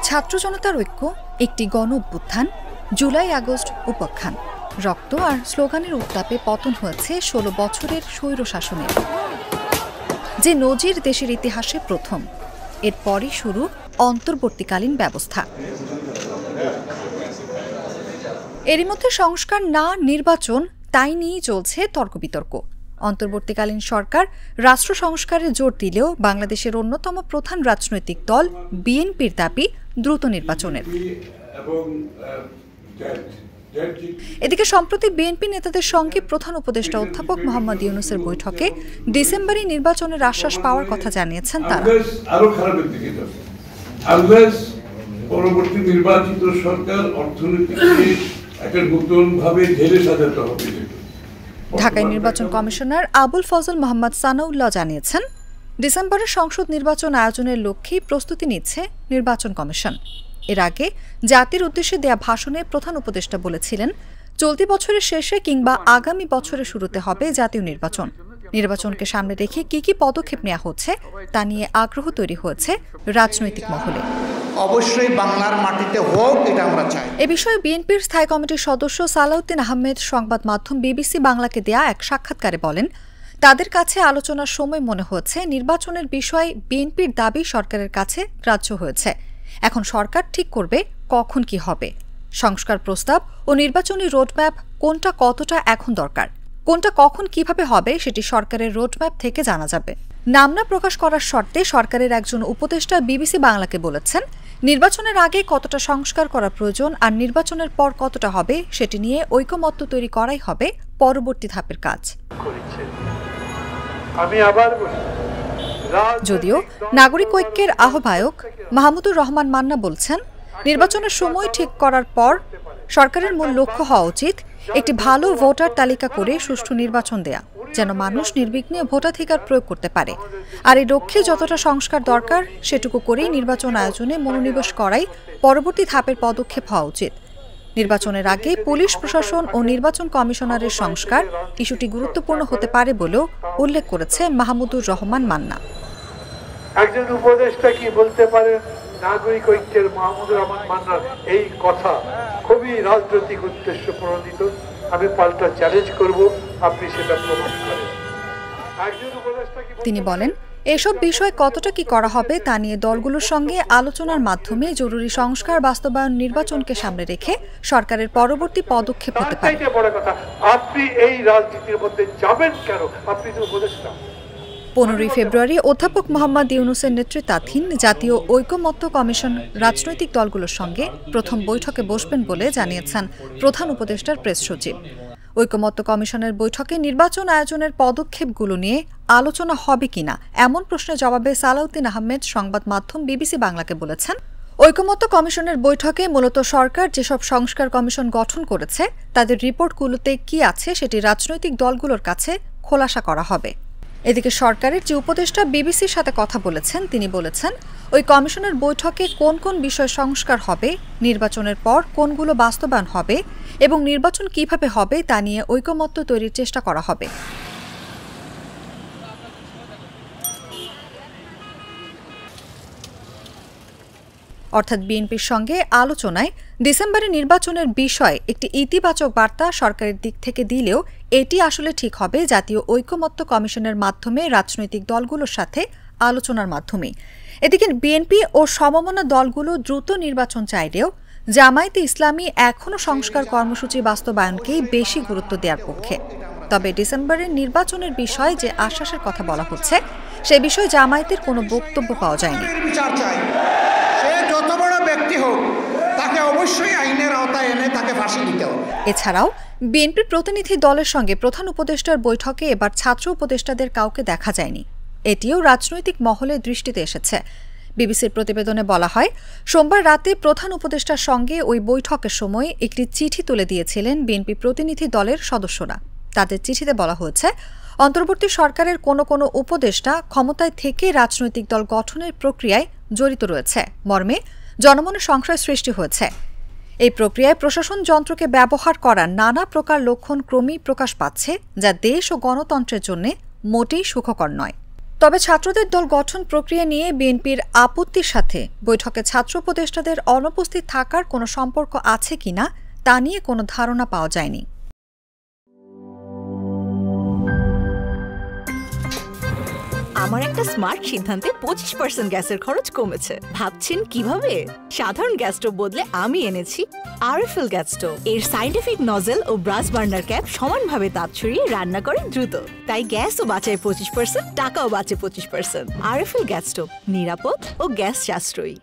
ছাত্র জনতার ঐক্য, একটি গণ অভ্যুত্থান, জুলাই আগস্ট উপাখ্যান, রক্ত আর স্লোগানের উত্তাপে পতন হয়েছে ১৬ বছরের স্বৈরশাসনের, যে নজির দেশের ইতিহাসে প্রথম। এরপরই শুরু অন্তর্বর্তীকালীন ব্যবস্থা। এরই মধ্যে সংস্কার না নির্বাচন, তাই নিয়েই চলছে তর্ক বিতর্ক। অন্তর্বর্তীকালীন সরকার রাষ্ট্র সংস্কারে জোর দিলেও বাংলাদেশের অন্যতম প্রধান রাজনৈতিক দল বিএনপির দাবি দ্রুত নির্বাচনের। এদিকে সম্প্রতি বিএনপি নেতাদের সঙ্গে প্রধান উপদেষ্টা অধ্যাপক মোহাম্মদ ইউনূসের বৈঠকে ডিসেম্বরে নির্বাচনের আশ্বাস পাওয়ার কথা জানিয়েছেন তারা। পরবর্তী নির্বাচিত সরকার অর্থনীতিকে একটা নতুনভাবে ঢেলে সাজাতে হবে। ঢাকায় নির্বাচন কমিশনার আবুল ফজল মোহাম্মদ সানাউল্লাহ জানিয়েছেন, ডিসেম্বরে সংসদ নির্বাচন আয়োজনের লক্ষ্যেই প্রস্তুতি নিচ্ছে নির্বাচন কমিশন। এর আগে জাতির উদ্দেশ্যে দেয়া ভাষণে প্রধান উপদেষ্টা বলেছিলেন, চলতি বছরের শেষে কিংবা আগামী বছরের শুরুতে হবে জাতীয় নির্বাচন। নির্বাচনকে সামনে রেখে কি কি পদক্ষেপ নেওয়া হচ্ছে তা নিয়ে আগ্রহ তৈরি হয়েছে রাজনৈতিক মহলে। অবশ্যই বাংলার মাটিতে হোক, এটা আমরা চাই। এ বিষয়ে বিএনপির স্থায়ী কমিটির সদস্য সালাউদ্দিন আহমেদ সংবাদ মাধ্যম বিবিসি বাংলাকে দেয়া এক সাক্ষাৎকারে বলেন, তাদের কাছে আলোচনার সময় মনে হচ্ছে নির্বাচনের বিষয়ে বিএনপির দাবি সরকারের কাছে গ্রাহ্য হয়েছে। এখন সরকার ঠিক করবে কখন কি হবে। সংস্কার প্রস্তাব ও নির্বাচনী রোডম্যাপ কোনটা কতটা এখন দরকার, কোনটা কখন কিভাবে হবে সেটি সরকারের রোডম্যাপ থেকে জানা যাবে। নাম না প্রকাশ করার শর্তে সরকারের একজন উপদেষ্টা বিবিসি বাংলাকে বলেছেন, নির্বাচনের আগে কতটা সংস্কার করা প্রয়োজন আর নির্বাচনের পর কতটা হবে সেটি নিয়ে ঐকমত্য তৈরি করাই হবে পরবর্তী ধাপের কাজ। যদিও নাগরিক ঐক্যের আহ্বায়ক মাহমুদুর রহমান মান্না বলছেন, নির্বাচনের সময় ঠিক করার পর সরকারের মূল লক্ষ্য হওয়া উচিত একটি ভালো ভোটার তালিকা করে সুষ্ঠু নির্বাচন দেয়া, যেন মানুষ নির্বিঘ্নে ভোটাধিকার প্রয়োগ করতে পারে। আর এই লক্ষ্যে যতটা সংস্কার দরকার সেটুকু করেই নির্বাচন আয়োজনে মনোনিবেশ করাই পরবর্তী ধাপের পদক্ষেপ হওয়া উচিত। নির্বাচনের আগে পুলিশ প্রশাসন ও নির্বাচন কমিশনারের সংস্কার ইস্যুটি গুরুত্বপূর্ণ হতে পারে বলেও উল্লেখ করেছে মাহমুদুর রহমান মান্না। একজন উপদেষ্টা কি বলতে পারেন নাগরিক ঐক্যের মাহমুদুর রহমান মান্নার এই কথা খুবই রাজনৈতিক উদ্দেশ্য প্রণোদিত। আমি পাল্টা চ্যালেঞ্জ করব, আপনি সেটা প্রমাণ করেন। তিনি বলেন, এসব বিষয় কতটা কি করা হবে তা নিয়ে দলগুলোর সঙ্গে আলোচনার মাধ্যমে জরুরি সংস্কার বাস্তবায়ন নির্বাচনকে সামনে রেখে সরকারের পরবর্তী পদক্ষেপ হতে পারে। আপনি এই রাজনীতির মধ্যে যাবেন কেন? আপনি তো উপদেষ্টা। 15 ফেব্রুয়ারি অধ্যাপক মোহাম্মদ ইউনূসের নেতৃত্বাধীন জাতীয় ঐকমত্য কমিশন রাজনৈতিক দলগুলোর সঙ্গে প্রথম বৈঠকে বসবেন বলে জানিয়েছেন প্রধান উপদেষ্টার প্রেস সচিব। ঐকমত্য কমিশনের বৈঠকে নির্বাচন আয়োজনের পদক্ষেপগুলো নিয়ে আলোচনা হবে কিনা এমন প্রশ্নের জবাবে সালাউদ্দিন আহমেদ সংবাদ মাধ্যম বিবিসি বাংলাকে বলেছেন, ঐকমত্য কমিশনের বৈঠকে মূলত সরকার যেসব সংস্কার কমিশন গঠন করেছে তাদের রিপোর্টগুলোতে কি আছে সেটি রাজনৈতিক দলগুলোর কাছে খোলাসা করা হবে। এদিকে সরকারের যে উপদেষ্টা বিবিসির সাথে কথা বলেছেন, তিনি বলেছেন, ওই কমিশনের বৈঠকে কোন কোন বিষয় সংস্কার হবে, নির্বাচনের পর কোনগুলো বাস্তবায়ন হবে এবং নির্বাচন কিভাবে হবে তা নিয়ে ঐকমত্য তৈরির চেষ্টা করা হবে। অর্থাৎ বিএনপির সঙ্গে আলোচনায় ডিসেম্বরে নির্বাচনের বিষয়ে একটি ইতিবাচক বার্তা সরকারের দিক থেকে দিলেও এটি আসলে ঠিক হবে জাতীয় ঐকমত্য কমিশনের মাধ্যমে রাজনৈতিক দলগুলোর সাথে আলোচনার মাধ্যমে। এদিকে বিএনপি ও সমমনা দলগুলো দ্রুত নির্বাচন চাইলেও জামায়াতে ইসলামী এখনও সংস্কার কর্মসূচি বাস্তবায়নকেই বেশি গুরুত্ব দেওয়ার পক্ষে। তবে ডিসেম্বরের নির্বাচনের বিষয়ে যে আশ্বাসের কথা বলা হচ্ছে সে বিষয়ে জামায়াতের কোনো বক্তব্য পাওয়া যায়নি। এছাড়াও বিএনপির প্রতিনিধি দলের সঙ্গে প্রধান উপদেষ্টার বৈঠকে এবার ছাত্র উপদেষ্টাদের কাউকে দেখা যায়নি। এটিও রাজনৈতিক মহলে দৃষ্টিতে এসেছে। বিবিসির প্রতিবেদনে বলা হয়, সোমবার রাতে প্রধান উপদেষ্টার সঙ্গে ওই বৈঠকের সময় একটি চিঠি তুলে দিয়েছিলেন বিএনপি প্রতিনিধি দলের সদস্যরা। তাদের চিঠিতে বলা হয়েছে, অন্তর্বর্তী সরকারের কোনো কোনো উপদেষ্টা ক্ষমতায় থেকে রাজনৈতিক দল গঠনের প্রক্রিয়ায় জড়িত রয়েছে মর্মে জনমনে সংশয় সৃষ্টি হয়েছে। এই প্রক্রিয়ায় প্রশাসন যন্ত্রকে ব্যবহার করার নানা প্রকার লক্ষণ ক্রমেই প্রকাশ পাচ্ছে, যা দেশ ও গণতন্ত্রের জন্য মোটেই সুখকর নয়। তবে ছাত্রদের দল গঠন প্রক্রিয়া নিয়ে বিএনপির আপত্তির সাথে বৈঠকে ছাত্র উপদেষ্টাদের অনুপস্থিত থাকার কোনো সম্পর্ক আছে কিনা তা নিয়ে কোনো ধারণা পাওয়া যায়নি। আমার একটা স্মার্ট সিদ্ধান্তে 25% গ্যাসের খরচ কমেছে। ভাবছেন কিভাবে? সাধারণ গ্যাস স্টোভ বদলে আমি এনেছি আরএফএল গ্যাস স্টোভ। এর সাইন্টিফিক নজল ও ব্রাস বার্নার ক্যাপ সমানভাবে তাপ ছড়িয়ে রান্না করে দ্রুত, তাই গ্যাসও বাঁচায় 25%, টাকাও বাঁচে 25%। আরএফএল গ্যাস স্টোভ নিরাপদ ও গ্যাস সাশ্রয়ী।